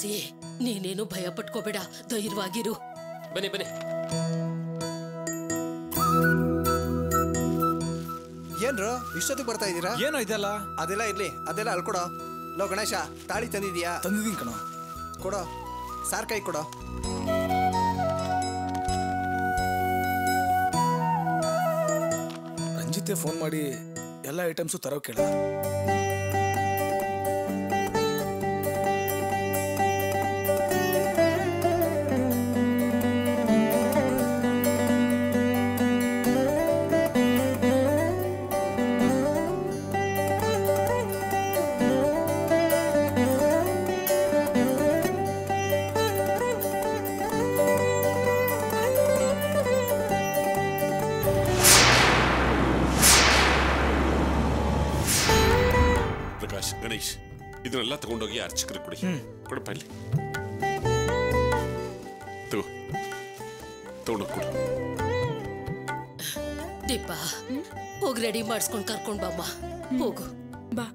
ತುಳಸಿ, ನೀನೇನು ಭಯ ಪಟ್ಕೋಬೇಡ, ಧೈರ್ಯವಾಗಿರು. ಬನ್ನಿ ಬನ್ನಿ. ಏನ್ರು ಇಷ್ಟೊತ್ತಿಗೆ ಬರ್ತಾ ಇದ್ದೀರಾ? ಏನೋ ಇದೆಲ್ಲ? ಅದೆಲ್ಲ ಇರ್ಲಿ, ಅದೆಲ್ಲ ಅಲ್ಕೊಡೋ. ಲೋ ಗಣೇಶ, ತಾಳಿ ತಂದಿದ್ಯಾ? ತಂದಿದ್ದೀನಿ ಕಣೋ. ಕೊಡೋ, ಸಾರ್ ಕೈ ಕೊಡೋ. ರಂಜಿತೆ ಫೋನ್ ಮಾಡಿ ಎಲ್ಲ ಐಟಮ್ಸು ತರೋ ಕೇಳ. ಗಣೇಶ್, ಇದನ್ನೆಲ್ಲ ತಗೊಂಡೋಗಿ ಅರ್ಚಕರಿಗೆ ಕೊಡಿ. ಕೊಡಪ್ಪ ಇಲ್ಲಿ. ತಗೊಂಡೋಗಿ ಕೊಡು. ದೀಪ, ಹೋಗಿ ರೆಡಿ ಮಾಡಿಸ್ಕೊಂಡು ಕರ್ಕೊಂಡ್ ಬಾಮ್ಮ. ಹೋಗು ಬಾ.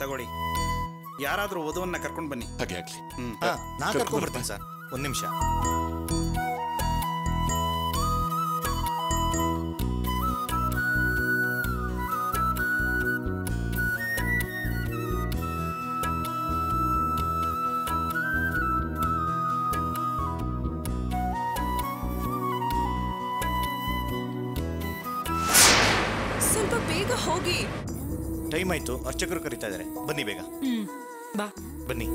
ತಗೊಳ್ಳಿ, ಯಾರಾದ್ರೂ ವಧುವನ್ನ ಕರ್ಕೊಂಡು ಬನ್ನಿ. ಹಾಗೆ ಆಗ್ಲಿ. ನಾ ಕರ್ಕೊಂಡ್ ಬರ್ತೀನಿ ಸರ್, ಒಂದ್ ನಿಮಿಷ. ಸ್ವಲ್ಪ ಬೇಗ ಹೋಗಿ. ಟೈಮ್ ಆಯ್ತು, ಅರ್ಚಕರು ಕರೀತಾ ಇದಾರೆ. ಬನ್ನಿ ಬೇಗ. ಬಾ. ಬನ್ನಿ.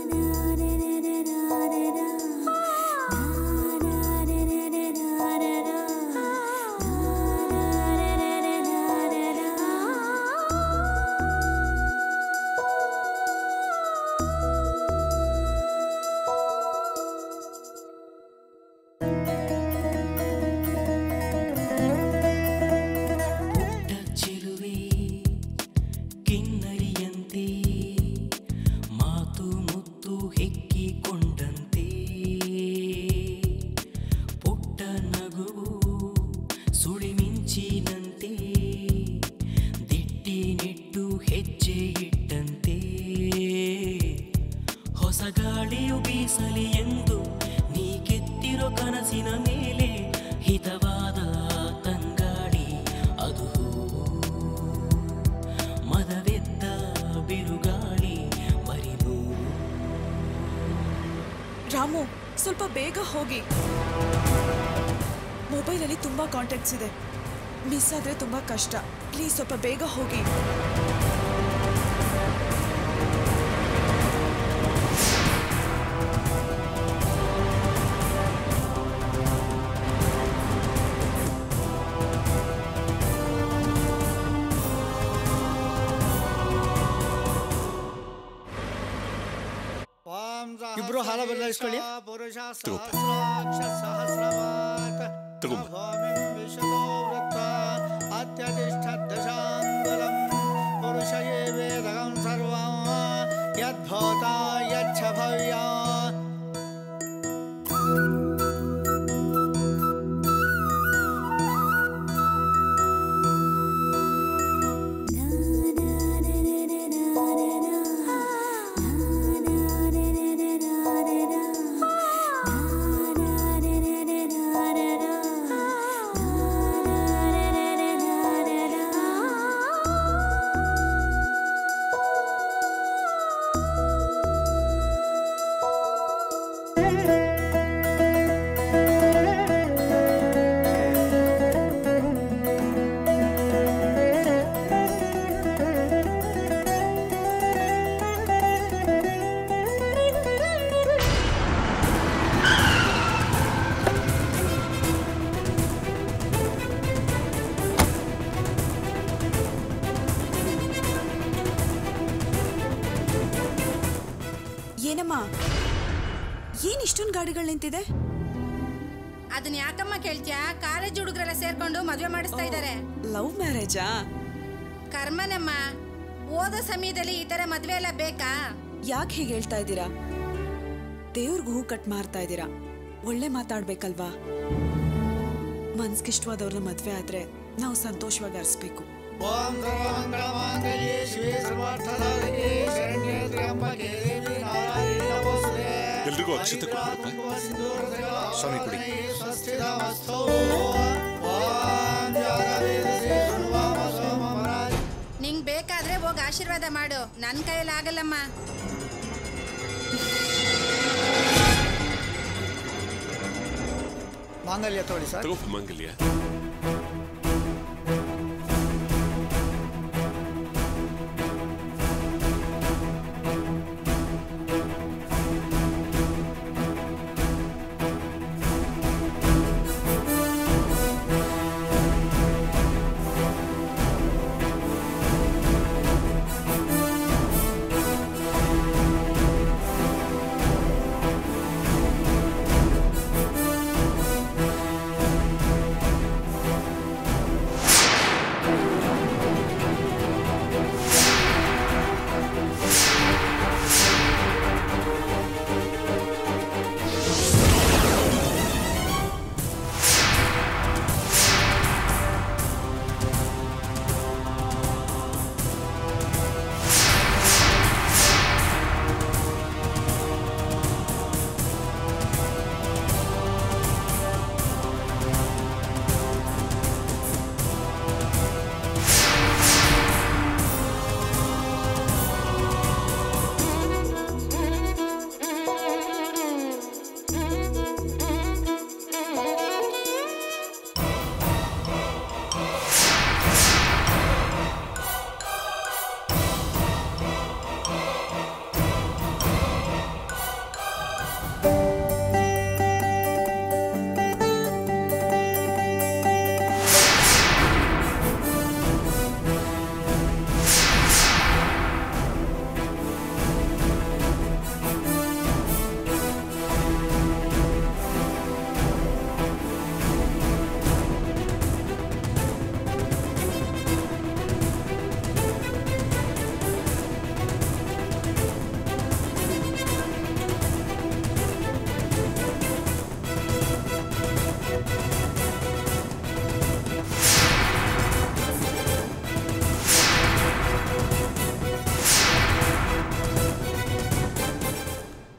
ಗಾಳಿಯು ಬೀಸಲಿ ಎಂದು ನೀ ಕೆತ್ತಿರೋ ಕನಸಿನ ಮೇಲೆ ಹಿತವಾದ ತಂಗಾಳಿ ಅದು ಮದವೆದ್ದ ಬಿರುಗಾಳಿ ಮರಿದು. ರಾಮು, ಸ್ವಲ್ಪ ಬೇಗ ಹೋಗಿ. ಮೊಬೈಲಲ್ಲಿ ತುಂಬಾ ಕಾಂಟ್ಯಾಕ್ಟ್ಸ್ ಇದೆ, ಮಿಸ್ ಆದ್ರೆ ತುಂಬಾ ಕಷ್ಟ. ಪ್ಲೀಸ್ ಸ್ವಲ್ಪ ಬೇಗ ಹೋಗಿ. ಇಬ್ರು ಹಾಲ ಬದಲಾಯಿಸ್ಕೊಳ್ಳಿ. ಏನಮ್ಮ ಏನ್ ಇಷ್ಟೊಂದು ಗಾಡಿಗಳು ನಿಂತಿದೆ? ಅದನ್ನ ಯಾಕಮ್ಮ ಕೇಳ್ತೀಯಾ? ಕಾಲೇಜ್ ಹುಡುಗರೆಲ್ಲ ಸೇರ್ಕೊಂಡು ಮದುವೆ ಮಾಡಿಸ್ತಾ ಇದ್ದಾರೆ. ಲವ್ ಮ್ಯಾರೇಜಾ? ಕರ್ಮನಮ್ಮ, ಓದೋ ಸಮಯದಲ್ಲಿ ಈ ತರ ಮದ್ವೆ ಎಲ್ಲ ಬೇಕಾ? ಯಾಕೆ ಹೀಗೆ ಹೇಳ್ತಾ ಇದ್ದೀರಾ? ದೇವ್ರಿಗೆ ಹೂ ಕಟ್ ಮಾರ್ತಾ ಇದ್ದೀರಾ. ಒಳ್ಳೆ ಮಾತಾಡ್ಬೇಕಲ್ವಾ? ಮನ್ಸ್ಗಿಷ್ಟವಾದವ್ರನ್ನ ಮದ್ವೆ ಆದ್ರೆ ನಾವು ಸಂತೋಷವಾಗಿ ಅರ್ಸ್ಬೇಕು. ಎಲ್ರಿಗೂ ಅಕ್ಷತೆ ಕೊಡ್ಬಿಡಪ್ಪ. ಸ್ವಾಮಿ ಕುಡಿ. ನಿಂಗ್ ಬೇಕಾದ್ರೆ ಹೋಗಿ ಆಶೀರ್ವಾದ ಮಾಡು, ನನ್ ಕೈಯಲ್ಲಿ ಆಗಲ್ಲಮ್ಮ. ಮಾಂಗಲ್ಯ ತೋಳಿ ಸರ್. ತಗೋಪ್ಪ ಮಾಂಗಲ್ಯ.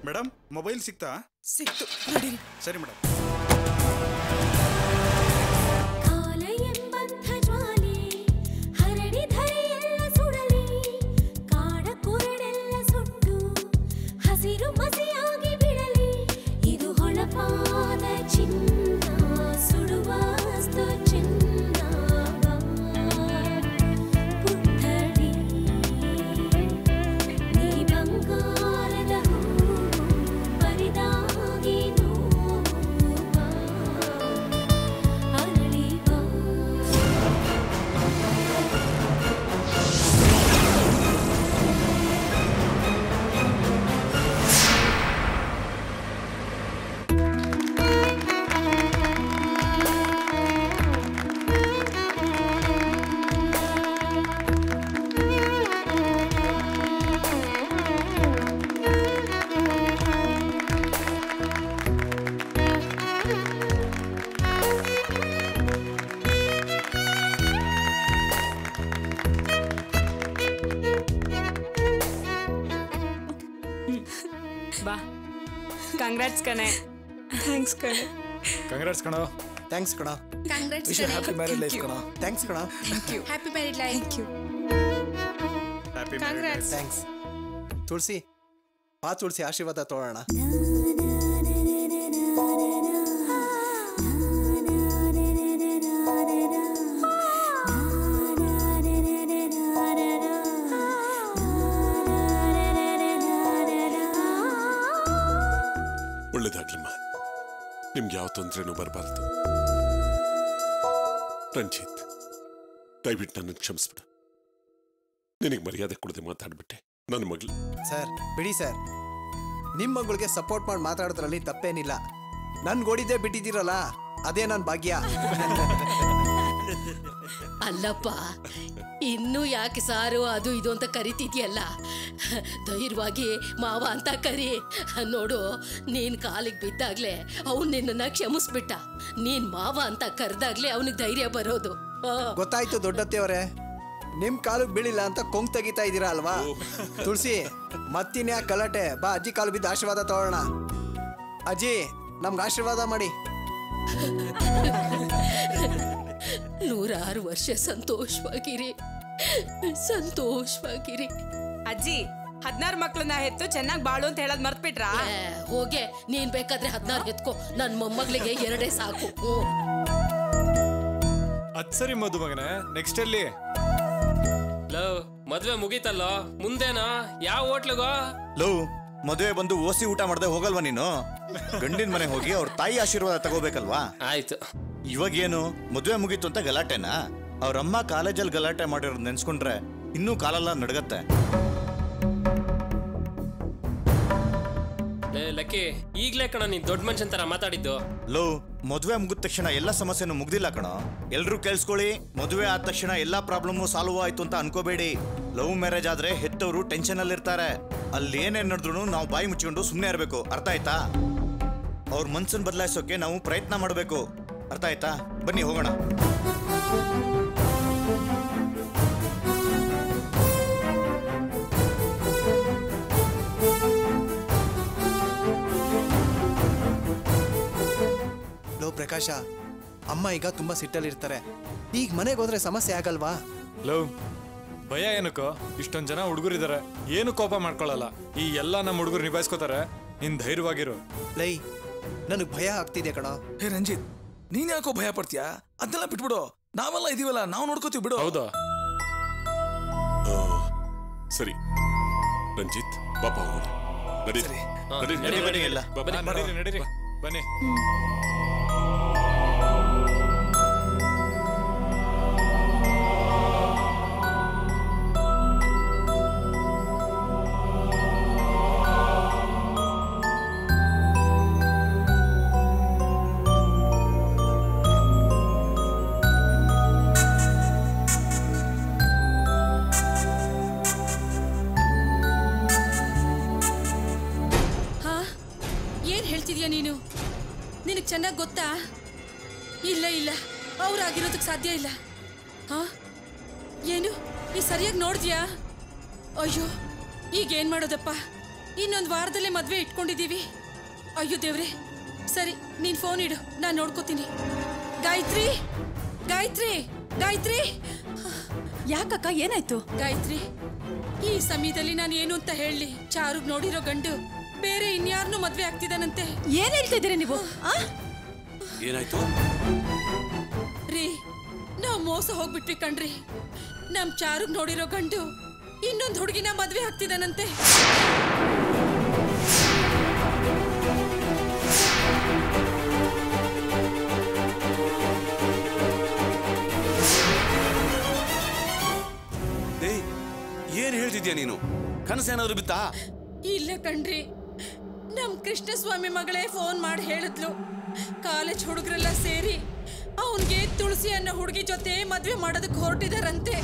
ಮೇಡಮ್, ಮೊಬೈಲ್ ಸಿಕ್ತಾ? ಸಿಕ್ತು, ನಡೀರಿ. ಸರಿ ಮೇಡಮ್. ಬಾ, ಕಂಗ್ರಾಟ್ಸ್ ಕಣೆ. ಥ್ಯಾಂಕ್ಸ್ ಕಣೆ. ಕಂಗ್ರಾಟ್ಸ್ ಕಣೋ. ಥ್ಯಾಂಕ್ಸ್ ಕಣ. ಕಂಗ್ರಾಟ್ಸ್. ಹ್ಯಾಪಿ ಮ್ಯಾರೇಡ್ ಲೈಫ್ ಕಣೋ. ಥ್ಯಾಂಕ್ಸ್ ಕಣ. Happy married life. Thank you. Happy congrats. Thanks. Tulasi, ಬಾ ತುಳಸಿ, ಆಶೀರ್ವಾದ ತೋಳೋಣ. ಒಳ್ಳೇದಾಗ್ಲಮ್ಮ. ನಿಮ್ಗೆ ಯಾವ ತೊಂದರೆನೂ ಬರಬಾರ್ದು. ರಂಜಿತ್, ದಯವಿಟ್ಟು ನನ್ನ ಕ್ಷಮಿಸ್ಬಿಡು. ನಿನಗೆ ಮರ್ಯಾದೆ ಕೊಡದೆ ಮಾತಾಡ್ಬಿಟ್ಟೆ. ನನ್ನ ಮಗಳು. ಸರ್ ಬಿಡಿ ಸರ್, ನಿಮ್ಮ ಮಗಳಿಗೆ ಸಪೋರ್ಟ್ ಮಾಡಿ ಮಾತಾಡೋದ್ರಲ್ಲಿ ತಪ್ಪೇನಿಲ್ಲ. ನನ್ ಗೋಡಿದ್ದೇ ಬಿಟ್ಟಿದ್ದೀರಲ್ಲ, ಅದೇ ನನ್ನ ಭಾಗ್ಯ. ಅಲ್ಲಪ್ಪ, ಇನ್ನು ಯಾಕೆ ಸಾರು ಅದು ಇದು ಅಂತ ಕರಿತಿದ್ಯಲ್ಲ, ಧೈರ್ಯವಾಗಿ ಮಾವ ಅಂತ ಕರಿ. ನೋಡು, ನೀನ್ ಕಾಲಿಗೆ ಬಿದ್ದಾಗ್ಲೇ ಅವನು ನಿನ್ನನ್ನ ಕ್ಷಮಿಸ್ಬಿಟ್ಟ. ನೀನ್ ಮಾವ ಅಂತ ಕರೆದಾಗ್ಲೇ ಅವನಿಗೆ ಧೈರ್ಯ ಬರೋದು. ಗೊತ್ತಾಯ್ತು ದೊಡ್ಡತ್ತೆಯವರೇ, ನಿಮ್ ಕಾಲಿಗೆ ಬೀಳಿಲ್ಲ ಅಂತ ಕೊಂಗ್ ತೆಗಿತಾ ಇದ್ದೀರಾ ಅಲ್ವಾ? ತುಳಸಿ, ಮತ್ತಿನ್ಯಾಕೆ ಗಲಾಟೆ? ಬಾ ಅಜ್ಜಿ ಕಾಲು ಬಿದ್ದು ಆಶೀರ್ವಾದ ತಗೊಳ್ಳೋಣ. ಅಜ್ಜಿ, ನಮ್ಗೆ ಆಶೀರ್ವಾದ ಮಾಡಿ. 106 ವರ್ಷ ಸಂತೋಷವಾಗಿರಿ, ಸಂತೋಷವಾಗಿರಿ. ಅಜ್ಜಿ 16 ಮಕ್ಳನ್ನ ಹೆತ್ತು ಚೆನ್ನಾಗಿ ಬಾಳು ಅಂತ ಹೇಳೋದ್ ಮರ್ತ್ಬಿಟ್ರಾ? ಹೋಗೆ, ನೀನ್ ಬೇಕಾದ್ರೆ 16 ಎತ್ಕೋ, ನನ್ ಮೊಮ್ಮಗಳಿಗೆ 2 ಸಾಕು. ಅದ್ ಸರಿ ಮಧು ಮಗನೇ, ನೆಕ್ಸ್ಟ್ ಎಲ್ಲಿ? ಲವ್, ಮದ್ವೆ ಮುಗೀತಲ್ಲೋ, ಮುಂದೇನಾ? ಯಾವ ಹೋಟ್ಲಿಗೋ? ಲವ್, ಮದುವೆ ಬಂದು ಓಸಿ ಊಟ ಮಾಡದೆ ಹೋಗಲ್ವಾ ನೀನು? ಗಂಡಿನ ಮನೆ ಹೋಗಿ ಅವ್ರ ತಾಯಿ ಆಶೀರ್ವಾದ ತಗೋಬೇಕಲ್ವಾ? ಆಯ್ತು. ಇವಾಗೇನು ಮದುವೆ ಮುಗೀತು ಅಂತ ಗಲಾಟೆನಾ? ಅವ್ರಮ್ಮ ಕಾಲೇಜಲ್ಲಿ ಗಲಾಟೆ ಮಾಡಿರೋದು ನೆನ್ಸ್ಕೊಂಡ್ರೆ ಇನ್ನೂ ಕಾಲೆಲ್ಲ ನಡ್ಗತ್ತೆ. ಲಕ್ಕಿ, ಈಗ್ಲೇ ಕಣ ನೀನ್ ದೊಡ್ಡ ಮನುಷ್ಯನ್ ತರ ಮಾತಾಡಿದ್ದು. ಲೋ, ಮದುವೆ ಮುಗಿದ ತಕ್ಷಣ ಎಲ್ಲ ಸಮಸ್ಯೆನೂ ಮುಗ್ದಿಲ್ಲ ಕಣ. ಎಲ್ರೂ ಕೇಳಿಸ್ಕೊಳ್ಳಿ, ಮದುವೆ ಆದ ತಕ್ಷಣ ಎಲ್ಲಾ ಪ್ರಾಬ್ಲಮ್ಮು ಸಾಲ್ವ್ ಆಯ್ತು ಅಂತ ಅನ್ಕೋಬೇಡಿ. ಲವ್ ಮ್ಯಾರೇಜ್ ಆದ್ರೆ ಹೆತ್ತವರು ಟೆನ್ಷನ್ ಅಲ್ಲಿ ಇರ್ತಾರೆ. ಅಲ್ಲಿ ಏನೇನ್ ನಡೆದ್ರು ನಾವು ಬಾಯಿ ಮುಚ್ಕೊಂಡು ಸುಮ್ಮನೆ ಇರಬೇಕು, ಅರ್ಥ ಆಯ್ತಾ? ಅವ್ರ ಮನ್ಸನ್ ಬದಲಾಯಿಸೋಕೆ ನಾವು ಪ್ರಯತ್ನ ಮಾಡಬೇಕು, ಅರ್ಥ ಆಯ್ತಾ? ಬನ್ನಿ ಹೋಗೋಣ. ಲೋ ಪ್ರಕಾಶ, ಅಮ್ಮ ಈಗ ತುಂಬಾ ಸಿಟ್ಟಲ್ಲಿರ್ತಾರೆ. ಈಗ ಮನೆಗೆ ಹೋದ್ರೆ ಸಮಸ್ಯೆ ಆಗಲ್ವಾ? ಲವ್, ಭಯ ಏನಕ್ಕೋ? ಇಷ್ಟೊಂದ್ ಜನ ಹುಡುಗರಿದ್ದಾರೆ, ಏನು ಕೋಪ ಮಾಡ್ಕೊಳ್ಳಲ್ಲ. ಈ ಎಲ್ಲ ನಮ್ಮ ಹುಡುಗರು ನಿಭಾಯಿಸ್ಕೋತಾರೆ. ನೀನ್ ಧೈರ್ಯವಾಗಿರು. ಲೈ, ನನಗ್ ಭಯ ಆಗ್ತಿದೆ ಕಣ. ಹೇ ರಂಜಿತ್, ನೀನ್ ಯಾಕೋ ಭಯ ಪಡ್ತೀಯಾ? ಅದನ್ನೆಲ್ಲ ಬಿಟ್ಬಿಡು, ನಾವೆಲ್ಲ ಇದೀವಲ್ಲ, ನಾವು ನೋಡ್ಕೋತೀವಿ ಬಿಡು. ಹೌದಾ? ಸರಿ ರಂಜಿತ್, ಪಾಪ ಹೋಗೋಣ. ನಡೀರಿ. ನಡೀರಿ, ಬನ್ನಿ. ನೀನು ನಿನಗೆ ಚೆನ್ನಾಗಿ ಗೊತ್ತಾ? ಇಲ್ಲ ಇಲ್ಲ, ಅವ್ರಾಗಿರೋದಕ್ಕೆ ಸಾಧ್ಯ ಇಲ್ಲ. ಹಾ, ಏನು ಈ ಸರಿಯಾಗಿ ನೋಡಿದ್ಯಾ? ಅಯ್ಯೋ, ಈಗೇನ್ ಮಾಡೋದಪ್ಪ? ಇನ್ನೊಂದು ವಾರದಲ್ಲೇ ಮದುವೆ ಇಟ್ಕೊಂಡಿದ್ದೀವಿ. ಅಯ್ಯೋ ದೇವ್ರೆ. ಸರಿ, ನೀನ್ ಫೋನ್ ಇಡು, ನಾನು ನೋಡ್ಕೋತೀನಿ. ಗಾಯತ್ರಿ, ಗಾಯತ್ರಿ, ಗಾಯತ್ರಿ. ಯಾಕಕ್ಕ, ಏನಾಯ್ತು? ಗಾಯತ್ರಿ, ಈ ಸಮಯದಲ್ಲಿ ನಾನು ಏನು ಅಂತ ಹೇಳಿ? ಚಾರುಗ್ ನೋಡಿರೋ ಗಂಡು ಬೇರೆ ಇನ್ಯಾರನ್ನೂ ಮದ್ವೆ ಆಗ್ತಿದಾನಂತೆ. ಏನ್ ಹೇಳ್ತಾ ಇದ್ದೀರಾ ನೀವು? ಏನಾಯ್ತು ರೀ? ನಾವು ಮೋಸ ಹೋಗ್ಬಿಟ್ವಿ ಕಣ್ರಿ. ನಮ್ ಚಾರುಗ್ ನೋಡಿರೋ ಗಂಡು ಇನ್ನೊಂದು ಹುಡುಗಿನ ಮದ್ವೆ ಆಗ್ತಿದಾನಂತೆ. ಏನ್ ಹೇಳ್ತಿದ್ಯಾ ನೀನು? ಕನಸೇನಾದ್ರು ಬಿತ್ತಾ? ಇಲ್ಲ ಕಣ್ರಿ, ನಮ್ ಕೃಷ್ಣಸ್ವಾಮಿ ಮಗಳೇ ಫೋನ್ ಮಾಡಿ ಹೇಳಿದ್ಲು. ಕಾಲೇಜ್ ಹುಡುಗರೆಲ್ಲ ಸೇರಿ ಅವನ್ಗೆ ತುಳಸಿ ಅನ್ನೋ ಹುಡುಗಿ ಜೊತೆ ಮದ್ವೆ ಮಾಡೋದಕ್ಕೆ ಹೊರಟಿದಾರಂತೆ.